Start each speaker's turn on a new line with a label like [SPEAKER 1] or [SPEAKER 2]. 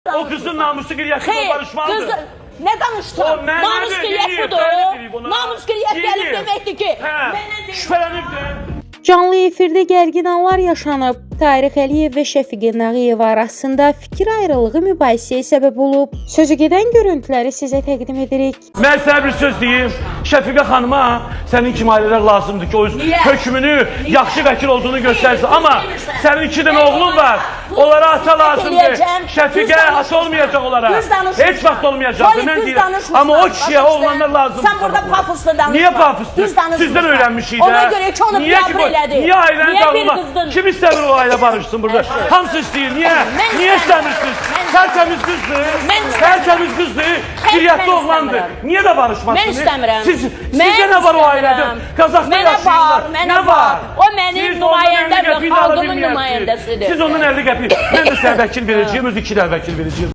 [SPEAKER 1] O kızın namusu qiriyyətində barışmalıdır.
[SPEAKER 2] Ne danıştın?
[SPEAKER 1] O ne
[SPEAKER 2] Namus
[SPEAKER 1] dedi,
[SPEAKER 2] qiriyyət
[SPEAKER 1] deyir,
[SPEAKER 2] budur.
[SPEAKER 1] deyir buna.
[SPEAKER 2] Namus qiriyyət
[SPEAKER 1] Deyir.
[SPEAKER 2] gəlib deməkdir ki.
[SPEAKER 1] Şübhələnibdir.
[SPEAKER 3] Canlı efirdə gərgin anlar yaşanıb. Tarix Əliyev və Şəfiqə Nağıyev arasında fikir ayrılığı mübahisəyə səbəb olub. Sözü gedən görüntüləri sizə təqdim edirik.
[SPEAKER 1] Mən sənə bir söz deyim. Şəfiqə xanıma sənin kimi ailələr lazımdır ki, o hökmünü yaxşı vəkil olduğunu göstərsin. Amma sənin 2 dənə oğlun var. Onlara ata lazımdır. Şəfiqə ata olmayacaq onlara. Heç vaxt olmayacaqdır. Mən deyirəm. Amma o kişiyə oğlanlar lazımdır.
[SPEAKER 2] Sən burada pafosla danışma.
[SPEAKER 1] Niyə pafosdur? Sizdən öyrənmişik də.
[SPEAKER 2] Ona görə ki, onu biabr elədi.
[SPEAKER 1] Niyə ailəni dağılma? Kim istəmir o ailə barışsın burada? Hamısı istəyir. Niyə? Niyə istəmirsiniz? Tərtəmiz qızdır. Tərtəmiz qızdır. Qiriyyətli oğlandır. Niyə də barışmasın?
[SPEAKER 2] Mən istəmirəm.
[SPEAKER 1] Sizdə nə var o ailədə? Qazaxda yaşayırlar.
[SPEAKER 2] Mənə var. O mənim nümayəndədir, xalqımın nümayəndəsidir.
[SPEAKER 1] Siz ondan 50 qəpik. Mən də sənə vəkil verəcəyim, öz 2 dənə vəkil verəcəyim.